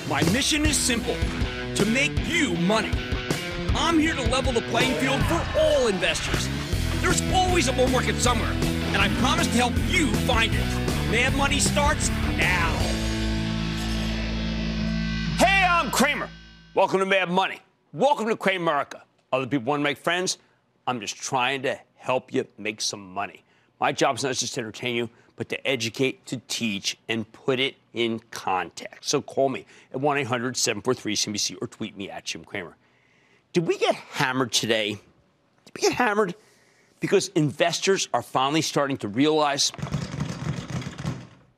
My mission is simple, to make you money. I'm here to level the playing field for all investors. There's always a bull market somewhere, and I promise to help you find it. Mad Money starts now. Hey, I'm Cramer. Welcome to Mad Money. Welcome to Cramerica. Other people want to make friends? I'm just trying to help you make some money. My job is not just to entertain you, but to educate, to teach, and put it in context. So call me at 1-800-743-CNBC or tweet me at Jim Cramer. Did we get hammered today? Did we get hammered? Because investors are finally starting to realize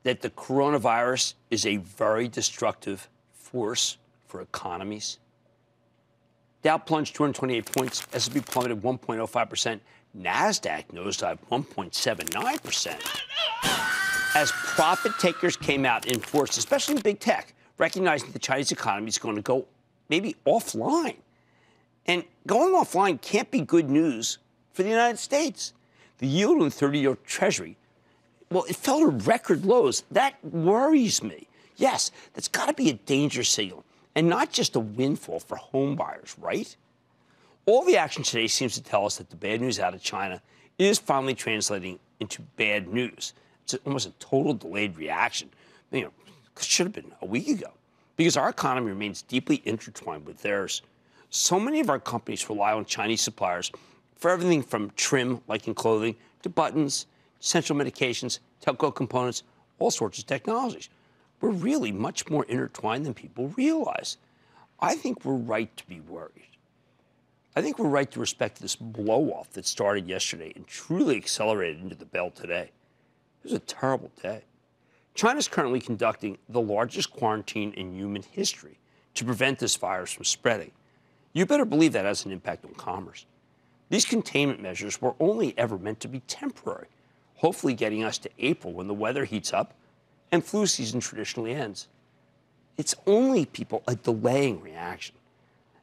that the coronavirus is a very destructive force for economies. Dow plunged 228 points, S&P plummeted 1.05%, Nasdaq nosedived 1.79%. As profit takers came out in force, especially in big tech, recognizing the Chinese economy is going to go maybe offline. And going offline can't be good news for the United States. The yield on the 30-year Treasury, well, it fell to record lows. That worries me. Yes, that's got to be a danger signal, and not just a windfall for home buyers, right? All the action today seems to tell us that the bad news out of China is finally translating into bad news. It's almost a total delayed reaction. You know, it should have been a week ago, because our economy remains deeply intertwined with theirs. So many of our companies rely on Chinese suppliers for everything from trim, like in clothing, to buttons, essential medications, telco components, all sorts of technologies. We're really much more intertwined than people realize. I think we're right to be worried. I think we're right to respect this blow-off that started yesterday and truly accelerated into the bell today. It was a terrible day. China's currently conducting the largest quarantine in human history to prevent this virus from spreading. You better believe that has an impact on commerce. These containment measures were only ever meant to be temporary, hopefully getting us to April when the weather heats up and flu season traditionally ends. It's only, people, a delaying reaction.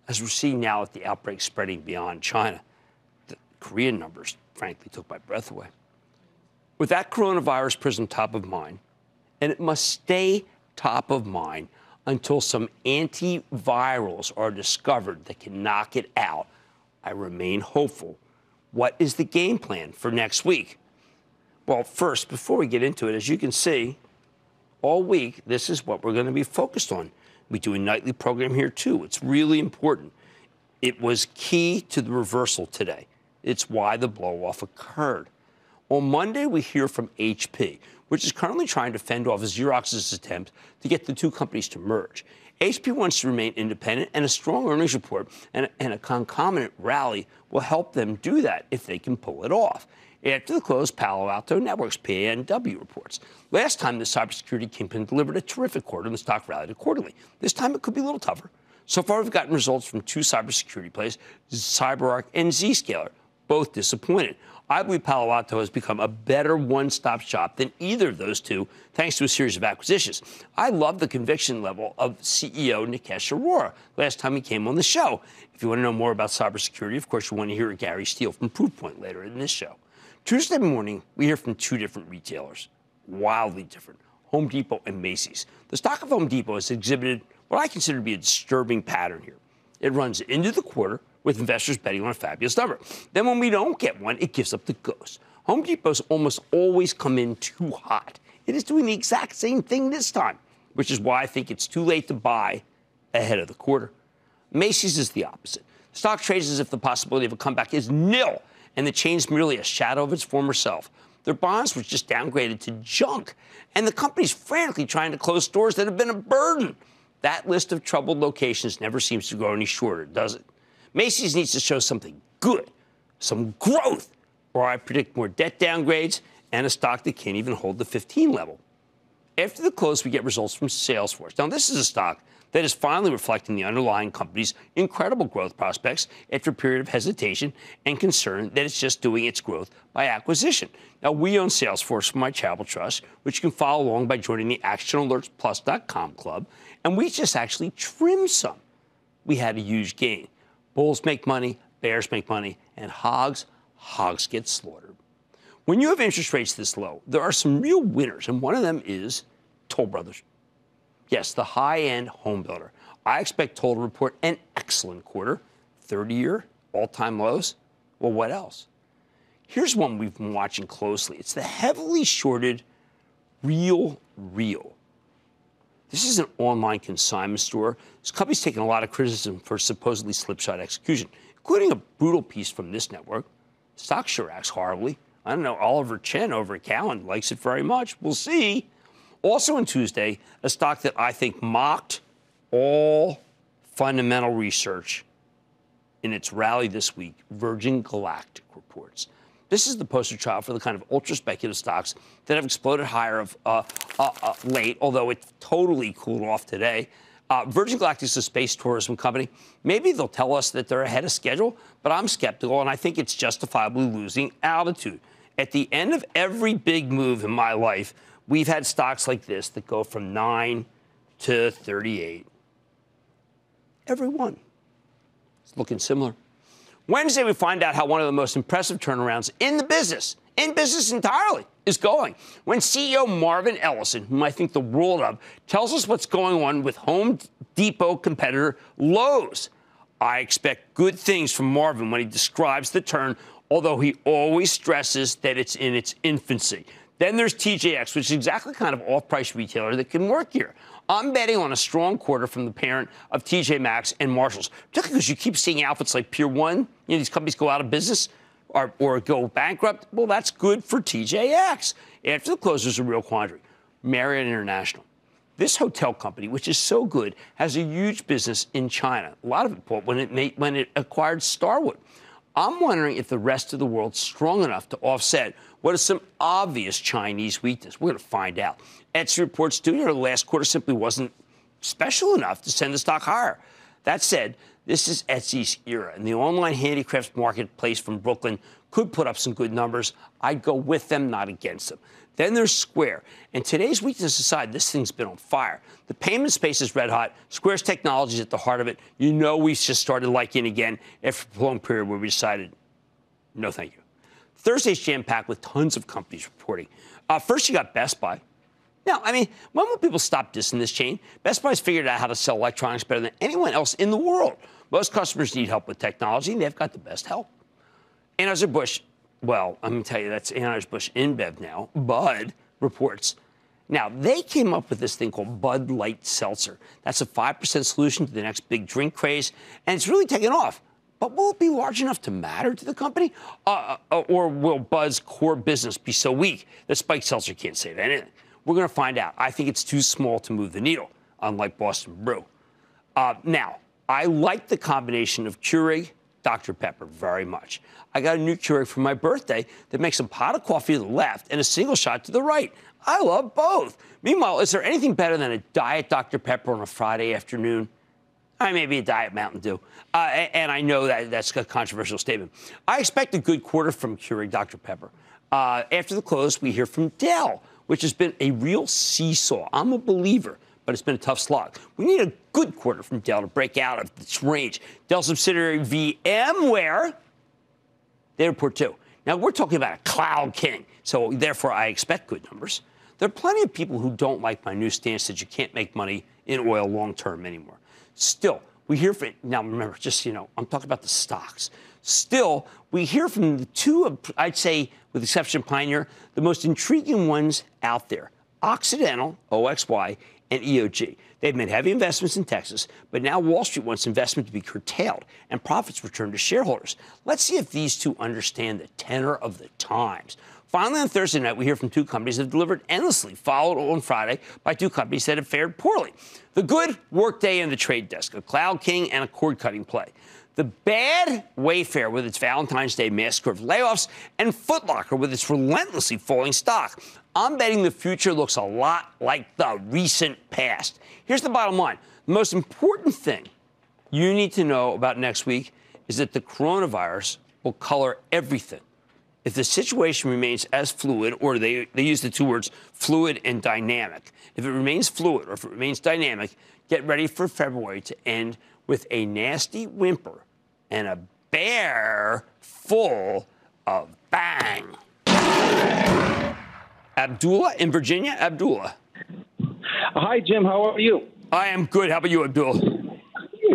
As we're seeing now with the outbreak spreading beyond China, the Korean numbers, frankly, took my breath away. With that coronavirus prism top of mind, and it must stay top of mind until some antivirals are discovered that can knock it out, I remain hopeful. What is the game plan for next week? Well, first, before we get into it, as you can see, all week, this is what we're going to be focused on. We do a nightly program here, too. It's really important. It was key to the reversal today. It's why the blow-off occurred. On Monday, we hear from HP, which is currently trying to fend off Xerox's attempt to get the two companies to merge. HP wants to remain independent, and a strong earnings report and a concomitant rally will help them do that if they can pull it off. After the close, Palo Alto Networks, PANW, reports. Last time, the cybersecurity kingpin delivered a terrific quarter, and the stock rallied accordingly. This time, it could be a little tougher. So far, we've gotten results from two cybersecurity plays, CyberArk and Zscaler, both disappointed. I believe Palo Alto has become a better one-stop shop than either of those two, thanks to a series of acquisitions. I love the conviction level of CEO Nikesh Arora last time he came on the show. If you want to know more about cybersecurity, of course, you want to hear Gary Steele from Proofpoint later in this show. Tuesday morning, we hear from two different retailers, wildly different, Home Depot and Macy's. The stock of Home Depot has exhibited what I consider to be a disturbing pattern here. It runs into the quarter with investors betting on a fabulous number. Then when we don't get one, it gives up the ghost. Home Depot's almost always come in too hot. It is doing the exact same thing this time, which is why I think it's too late to buy ahead of the quarter. Macy's is the opposite. The stock trades as if the possibility of a comeback is nil, and the chain's merely a shadow of its former self. Their bonds were just downgraded to junk, and the company's frantically trying to close stores that have been a burden. That list of troubled locations never seems to go any shorter, does it? Macy's needs to show something good, some growth, or I predict more debt downgrades and a stock that can't even hold the 15 level. After the close, we get results from Salesforce. Now, this is a stock that is finally reflecting the underlying company's incredible growth prospects after a period of hesitation and concern that it's just doing its growth by acquisition. Now, we own Salesforce from my Charitable Trust, which you can follow along by joining the ActionAlertsPlus.com club, and we just actually trimmed some. We had a huge gain. Bulls make money, bears make money, and hogs get slaughtered. When you have interest rates this low, there are some real winners, and one of them is Toll Brothers. Yes, the high-end home builder. I expect Toll to report an excellent quarter, 30-year, all-time lows. Well, what else? Here's one we've been watching closely. It's the heavily shorted Real. This is an online consignment store. This company's taking a lot of criticism for supposedly slipshod execution, including a brutal piece from this network. Stock sure acts horribly. I don't know, Oliver Chen over at Cowen likes it very much. We'll see. Also on Tuesday, a stock that I think mocked all fundamental research in its rally this week, Virgin Galactic reports. This is the poster child for the kind of ultra-speculative stocks that have exploded higher of late, although it totally cooled off today. Virgin Galactic is a space tourism company. Maybe they'll tell us that they're ahead of schedule, but I'm skeptical, and I think it's justifiably losing altitude. At the end of every big move in my life, we've had stocks like this that go from 9 to 38. Every one. It's looking similar. Wednesday, we find out how one of the most impressive turnarounds in business entirely, is going. When CEO Marvin Ellison, whom I think the world of, tells us what's going on with Home Depot competitor Lowe's. I expect good things from Marvin when he describes the turn, although he always stresses that it's in its infancy. Then there's TJX, which is exactly kind of off-price retailer that can work here. I'm betting on a strong quarter from the parent of TJ Maxx and Marshalls, particularly because you keep seeing outfits like Pier 1. These companies go out of business or go bankrupt. Well, that's good for TJX. After the close, there's a real quandary. Marriott International. This hotel company, which is so good, has a huge business in China. A lot of it bought when it acquired Starwood. I'm wondering if the rest of the world's strong enough to offset what is some obvious Chinese weakness. We're going to find out. Etsy reports the last quarter simply wasn't special enough to send the stock higher. That said, this is Etsy's era, and the online handicrafts marketplace from Brooklyn could put up some good numbers. I'd go with them, not against them. Then there's Square. And today's weakness aside, this thing's been on fire. The payment space is red hot. Square's technology is at the heart of it. We just started liking again after a long period where we decided, no thank you. Thursday's jam-packed with tons of companies reporting. First, you got Best Buy. Now, when will people stop dissing this chain? Best Buy's figured out how to sell electronics better than anyone else in the world. Most customers need help with technology, and they've got the best help. Anheuser-Busch, well, I'm going to tell you, that's Anheuser-Busch InBev now. Bud reports. Now, they came up with this thing called Bud Light Seltzer. That's a 5% solution to the next big drink craze, and it's really taken off. But will it be large enough to matter to the company? Or will Bud's core business be so weak that Spiked Seltzer can't save anything? We're going to find out. I think it's too small to move the needle, unlike Boston Brew. Now, I like the combination of Keurig, Dr. Pepper very much. I got a new Keurig for my birthday that makes a pot of coffee to the left and a single shot to the right. I love both. Meanwhile, is there anything better than a Diet Dr. Pepper on a Friday afternoon? Maybe a Diet Mountain Dew. And I know that's a controversial statement. I expect a good quarter from Keurig Dr. Pepper. After the close, we hear from Dell, which has been a real seesaw. I'm a believer, but it's been a tough slog. We need a good quarter from Dell to break out of its range. Dell subsidiary VMware, they report too. Now, we're talking about a cloud king, so therefore I expect good numbers. There are plenty of people who don't like my new stance that you can't make money in oil long-term anymore. Still, we hear from, now remember, I'm talking about the stocks. Still, we hear from the two, I'd say, with the exception of Pioneer, the most intriguing ones out there. Occidental, OXY, and EOG. They've made heavy investments in Texas, but now Wall Street wants investment to be curtailed and profits returned to shareholders. Let's see if these two understand the tenor of the times. Finally, on Thursday night, we hear from two companies that have delivered endlessly, followed on Friday by two companies that have fared poorly. The good, Workday and The Trade Desk, a cloud king and a cord-cutting play. The bad, Wayfair with its Valentine's Day massacre of layoffs, and Foot Locker with its relentlessly falling stock. I'm betting the future looks a lot like the recent past. Here's the bottom line. The most important thing you need to know about next week is that the coronavirus will color everything. If the situation remains as fluid, or they use the two words fluid and dynamic. If it remains fluid or if it remains dynamic, get ready for February to end with a nasty whimper and a bear full of bang. Abdullah in Virginia. Abdullah. Hi, Jim. How are you? I am good. How about you, Abdul?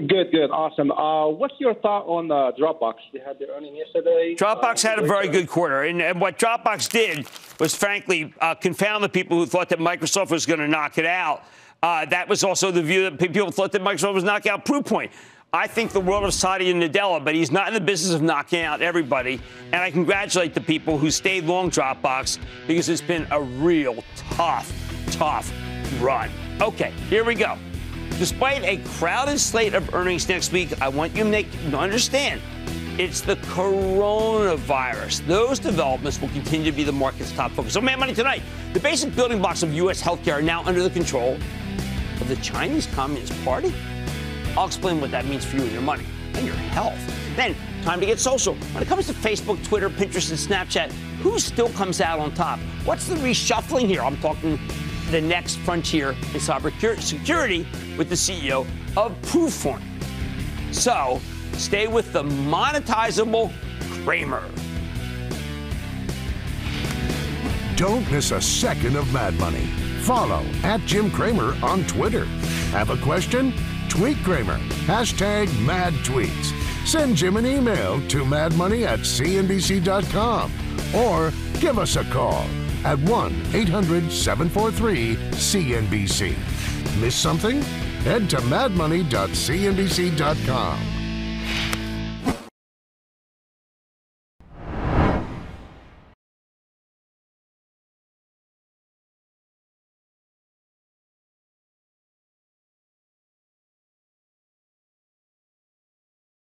Good, awesome. What's your thought on Dropbox? They had their earnings yesterday. Dropbox had a very good quarter, and what Dropbox did was, frankly, confound the people who thought that Microsoft was going to knock it out. That was also the view that people thought that Microsoft was knocking out Proofpoint. I think the world of Satya Nadella, but he's not in the business of knocking out everybody. And I congratulate the people who stayed long Dropbox because it's been a real tough run. Okay, here we go. Despite a crowded slate of earnings next week, I want you to understand it's the coronavirus. Those developments will continue to be the market's top focus. So, Mad Money tonight, the basic building blocks of U.S. healthcare are now under the control of the Chinese Communist Party. I'll explain what that means for you and your money and your health. Then, time to get social. When it comes to Facebook, Twitter, Pinterest, and Snapchat, who still comes out on top? What's the reshuffling here? I'm talking the next frontier in cybersecurity with the CEO of Proofpoint. So, stay with the monetizable Cramer. Don't miss a second of Mad Money. Follow @Jim Cramer on Twitter. Have a question? Tweet Cramer. #MadTweets. Send Jim an email to madmoney@cnbc.com or give us a call at 1-800-743-CNBC. Miss something? Head to madmoney.cnbc.com.